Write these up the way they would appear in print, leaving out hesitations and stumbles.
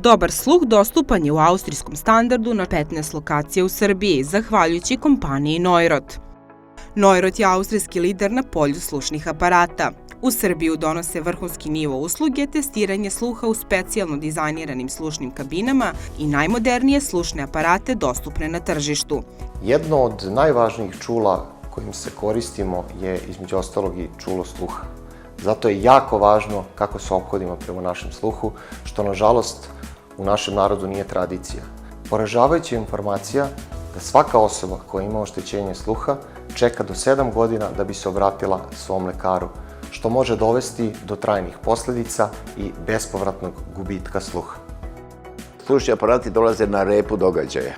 Dobar sluh dostupan je u austrijskom standardu na 15 lokacija u Srbiji, zahvaljujući kompaniji Neurot. Neurot je austrijski lider na polju slušnih aparata. U Srbiju donose vrhunski nivo usluge, testiranje sluha u specijalno dizajniranim slušnim kabinama i najmodernije slušne aparate dostupne na tržištu. Jedno od najvažnijih čula kojim se koristimo je između ostalog i čulo sluha. Zato je jako važno kako se ophodimo prema našem sluhu, što nažalost u našem narodu nije tradicija. Poražavajuća informacija da svaka osoba koja ima oštećenje sluha čeka do 7 godina da bi se obratila svom lekaru, što može dovesti do trajnih posledica i bespovratnog gubitka sluha. Slušni aparati dolaze na repu događaja.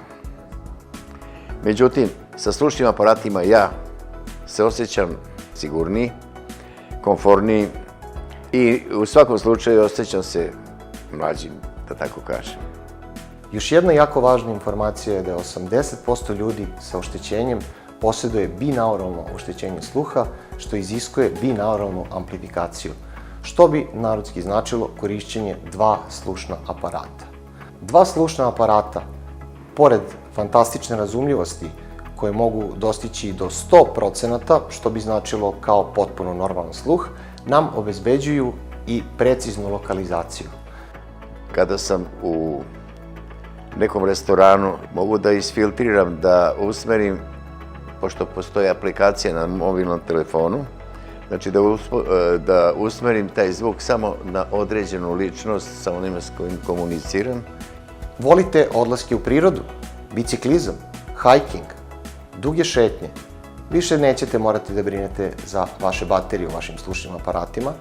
Međutim, sa slušnim aparatima ja se osjećam sigurniji, komforniji i u svakom slučaju osjećam se mlađim, da tako kažem. Još jedna jako važna informacija je da 80% ljudi sa oštećenjem posjeduje binauralno oštećenje sluha, što iziskuje binauralnu amplifikaciju, što bi narodski značilo korišćenje dva slušna aparata. Dva slušna aparata, pored fantastične razumljivosti koje mogu dostići do 100%, što bi značilo kao potpuno normalan sluh, nam obezbeđuju i preciznu lokalizaciju. Kada sam u nekom restoranu, mogu da isfiltriram, da usmerim, pošto postoji aplikacija na mobilnom telefonu, znači da usmerim taj zvuk samo na određenu ličnost sa onima s kojim komuniciram. Volite odlaske u prirodu, biciklizam, hiking, duge šetnje. Više nećete morati da brinete za vaše baterije u vašim slušnim aparatima.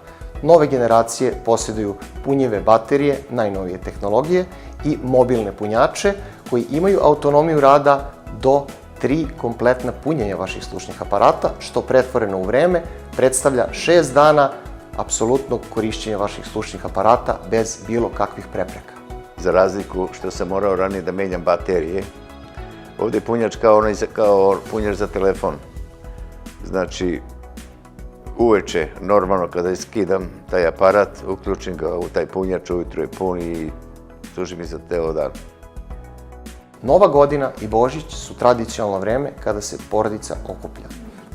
Nove generacije posjeduju punjive baterije, najnovije tehnologije i mobilne punjače koji imaju autonomiju rada do 3 kompletna punjenja vaših slušnih aparata, što pretvoreno u vreme predstavlja 6 dana apsolutnog korišćenja vaših slušnih aparata bez bilo kakvih prepreka. Za razliku što sam morao ranije da menjam baterije, ovdje je punjač kao punjač za telefon. Znači, uveče, normalno kada skidam taj aparat, uključim ga u taj punjač, ujutro je pun i služi mi za ceo dan. Nova godina i Božić su tradicionalno vreme kada se porodica okuplja.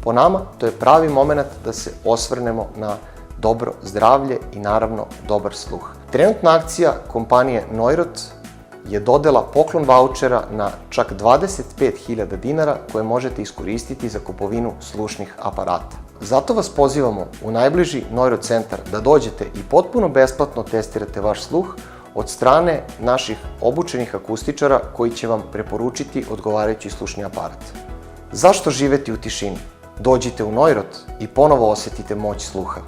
Po nama, to je pravi moment da se osvrnemo na dobro zdravlje i naravno dobar sluh. Trenutna akcija kompanije Neurot je dodela poklon vaučera na čak 25.000 dinara koje možete iskoristiti za kupovinu slušnih aparata. Zato vas pozivamo u najbliži Neurot centar da dođete i potpuno besplatno testirate vaš sluh od strane naših obučenih akustičara koji će vam preporučiti odgovarajući slušni aparat. Zašto živeti u tišini? Dođite u Neurot i ponovo osjetite moć sluha.